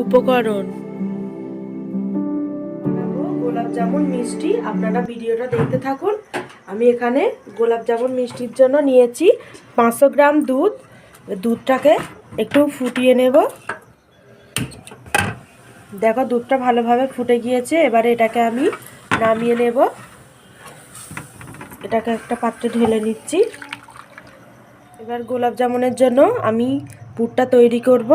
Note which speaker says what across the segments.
Speaker 1: উপকরণ গোলাপ জামুন মিষ্টি। আপনারা ভিডিওটা দেখতে থাকুন। আমি এখানে গোলাপ জামুন মিষ্টির জন্য নিয়েছি 500 গ্রাম দুধ। দুধটাকে একটু ফুটিয়ে নেব। দেখো দুধটা ভালোভাবে ফুটে গিয়েছে। এবারে এটাকে আমি নামিয়ে নেব। এটাকে একটা পাত্রে ঢেলে নিচ্ছি। এবার গোলাপ জামুনের জন্য আমি পুরটা তৈরি করব।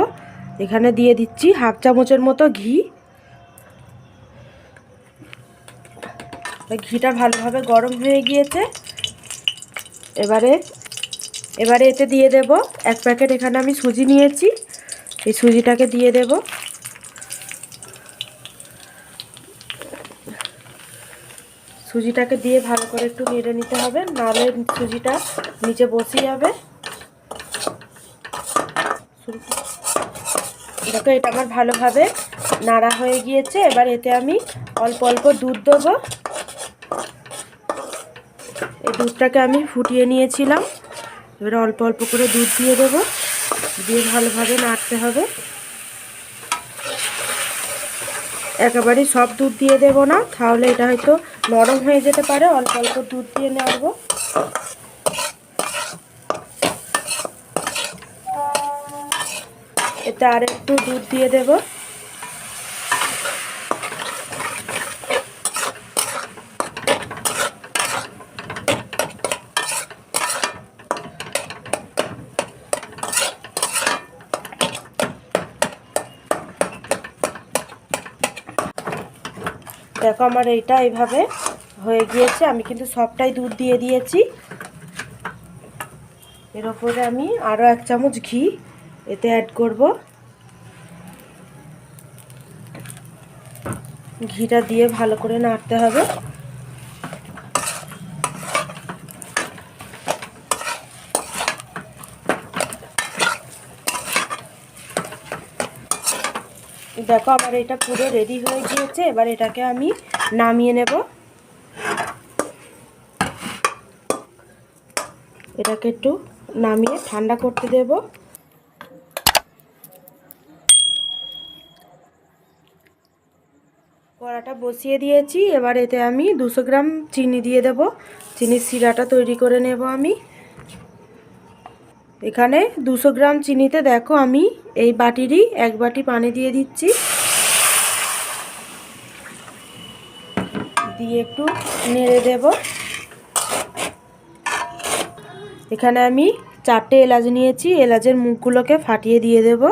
Speaker 1: এখানে দিয়ে দিচ্ছি হাফ চামচের মতো ঘি। ঘিটা ভালোভাবে গরম হয়ে গিয়েছে। এবারে এতে দিয়ে দেব 1 প্যাকেট। এখানে আমি সুজি নিয়েছি, এই সুজিটাকে দিয়ে দেব। সুজিটাকে দিয়ে ভালো করে একটু নেড়ে নিতে হবে, নাহলে সুজিটা নিচে বসে যাবে। দেখো এটা আমার ভালোভাবে নাড়া হয়ে গিয়েছে। এবার এতে আমি অল্প অল্প দুধ দেবো। এই দুধটাকে আমি ফুটিয়ে নিয়েছিলাম। এবার অল্প অল্প করে দুধ দিয়ে দেবো, দিয়ে ভালোভাবে নাড়তে হবে। একেবারেই সব দুধ দিয়ে দেব না, তাহলে এটা হয়তো নরম হয়ে যেতে পারে। অল্প অল্প দুধ দিয়ে নাড়ব। এতে আর একটু দুধ দিয়ে দেব। দেখো আমার এইটা এইভাবে হয়ে গিয়েছে। আমি কিন্তু সবটাই দুধ দিয়ে দিয়েছি। এর উপরে আমি আরও 1 চামচ ঘি এতে অ্যাড করব। ঘিটা দিয়ে ভালো করে নাড়তে হবে। দেখো আমার এটা পুরো রেডি হয়ে গিয়েছে। এবার এটাকে আমি নামিয়ে নেব। এটাকে একটু নামিয়ে ঠান্ডা করতে দেব। কড়াটা বসিয়ে দিয়েছি। এবার এতে আমি 200 গ্রাম চিনি দিয়ে দেব। চিনির সিরাটা তৈরি করে নেব আমি। এখানে 200 গ্রাম চিনিতে দেখো আমি এই বাটিরই 1 বাটি পানি দিয়ে দিচ্ছি। দিয়ে একটু নেড়ে দেব। এখানে আমি 4টে এলাচ নিয়েছি। এলাচের মুখগুলোকে ফাটিয়ে দিয়ে দেব।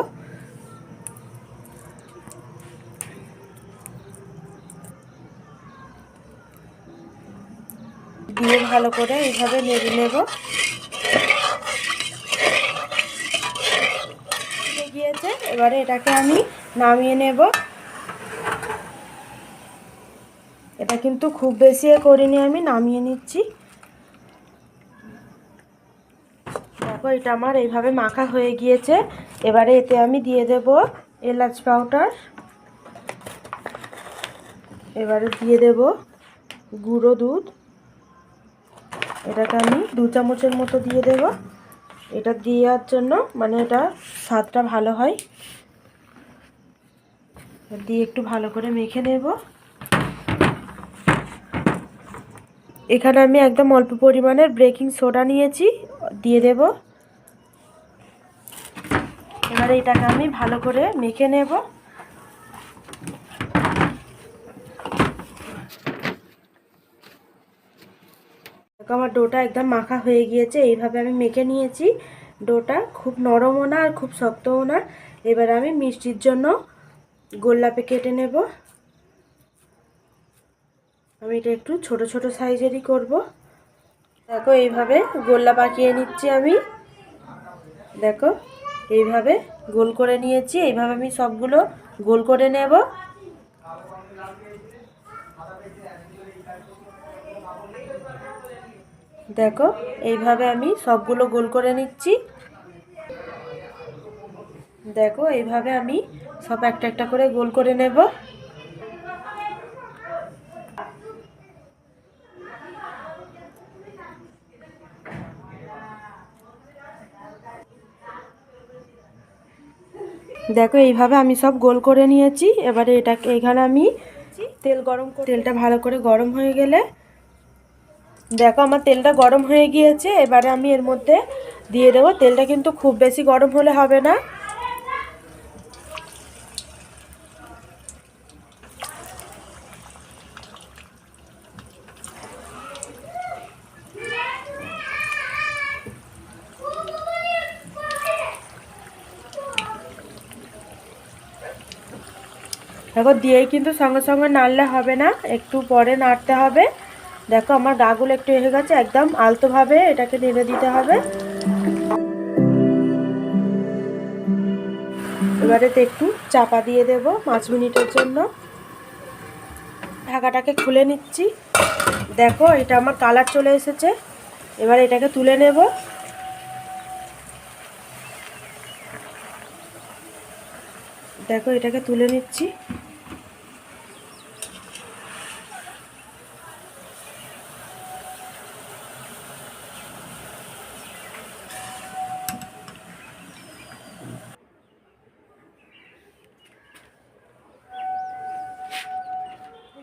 Speaker 1: দিয়ে ভালো করে এইভাবে নেড়ে নেব। হয়ে গিয়েছে। এবারে এটাকে আমি নামিয়ে নেব। এটা কিন্তু খুব বেশি করিনি, আমি নামিয়ে নিচ্ছি। দেখো এটা আমার এইভাবে মাখা হয়ে গিয়েছে। এবারে এতে আমি দিয়ে দেব এলাচ পাউডার। এবারে দিয়ে দেব গুঁড়ো দুধ। এটাকে আমি 2 চামচের মতো দিয়ে দেব। এটা দেওয়ার জন্য মানে এটা স্বাদটা ভালো হয়। দিয়ে একটু ভালো করে মেখে নেব। এখানে আমি একদম অল্প পরিমাণের বেকিং সোডা নিয়েছি, দিয়ে দেব। এবারে এটাকে আমি ভালো করে মেখে নেব। আমার ডোটা একদম মাখা হয়ে গিয়েছে। এইভাবে আমি মেখে নিয়েছি। ডোটা খুব নরমও না আর খুব শক্তও না। এবার আমি মিষ্টির জন্য গোলাপে কেটে নেব। আমি এটা একটু ছোট ছোট সাইজেরই করব। দেখো এইভাবে গোল্লা পাকিয়ে নিচ্ছি আমি। দেখো এইভাবে গোল করে নিয়েছি। এইভাবে আমি সবগুলো গোল করে নেব। দেখো এইভাবে আমি সবগুলো গোল করে নিচ্ছি। দেখো এইভাবে আমি সব একটা একটা করে গোল করে নেব। দেখো এইভাবে আমি সব গোল করে নিয়েছি। এবারে এটাকে এখানে আমি তেলটা ভালো করে গরম হয়ে গেলে, দেখো আমার তেলটা গরম হয়ে গিয়েছে। এবারে আমি এর মধ্যে দিয়ে দেবো। তেলটা কিন্তু খুব বেশি গরম হলে হবে না। দেখো দিয়েই কিন্তু সঙ্গে সঙ্গে নাড়লে হবে না, একটু পরে নাড়তে হবে। দেখো আমার গাগুলো একটু হয়ে গেছে, একদম আলতোভাবে এটাকে নেড়ে দিতে হবে। এবারেতে একটু চাপা দিয়ে দেব 5 মিনিটের জন্য। ঢাকাটাকে খুলে নিচ্ছি। দেখো এটা আমার কালার চলে এসেছে। এবার এটাকে তুলে নেব। দেখো এটাকে তুলে নিচ্ছি।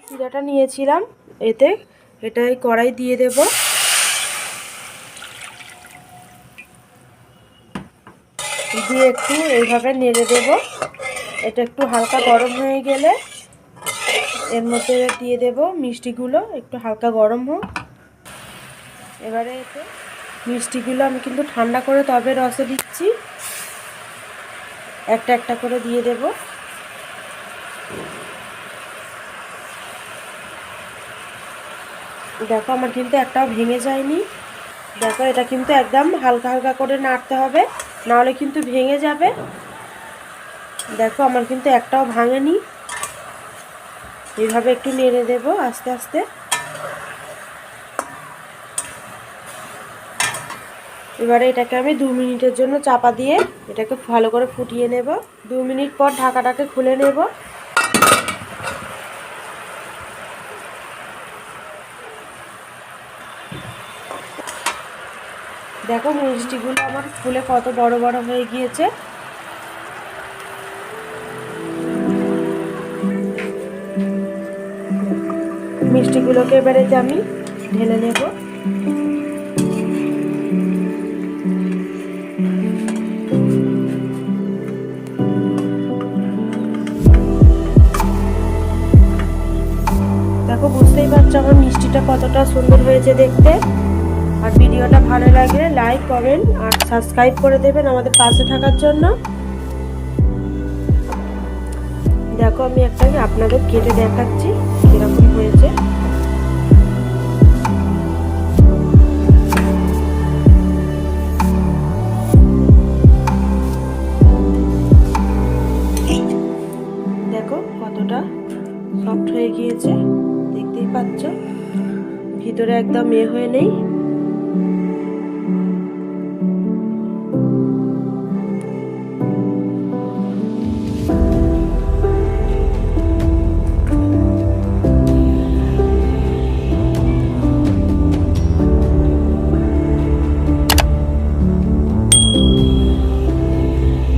Speaker 1: জিরাটা নিয়েছিলাম, এটাই কড়াই দিয়ে দেব। দিয়ে একটু এইভাবে নেড়ে দেব। এটা একটু হালকা গরম হয়ে গেলে এর মধ্যে দিয়ে দেব মিষ্টিগুলো, একটু হালকা গরম হোক। এবারে এতে মিষ্টিগুলো আমি কিন্তু ঠান্ডা করে তবে রসে দিচ্ছি। একটা একটা করে দিয়ে দেব। দেখো আমার কিন্তু একটাও ভেঙে যায়নি। দেখো এটা কিন্তু একদম হালকা হালকা করে নাড়তে হবে, নাহলে কিন্তু ভেঙে যাবে। দেখো আমার কিন্তু একটাও ভাঙেনি। এইভাবে একটু নেড়ে দেব আস্তে আস্তে। এবারে এটাকে আমি 2 মিনিটের জন্য চাপা দিয়ে এটাকে ভালো করে ফুটিয়ে নেব। 2 মিনিট পর ঢাকাটাকে খুলে নেব। দেখো মিষ্টিগুলো আমার ফুলে কত বড় বড় হয়ে গিয়েছে। মিষ্টিগুলোকে এবারে আমি ঢেলে নেব। দেখো বুঝতেই পারছো আমার মিষ্টিটা কতটা সুন্দর হয়েছে দেখতে। আর ভিডিওটা ভালো লাগলে লাইক, কমেন্ট আর সাবস্ক্রাইব করে দেবেন আমাদের পাশে থাকার জন্য। দেখো আমি আপনাদের কেটে দেখাচ্ছি কিরকম হয়েছে। দেখো কতটা সফট হয়ে গিয়েছে, দেখতেই পাচ্ছ ভিতরে একদম হয়ে নেই।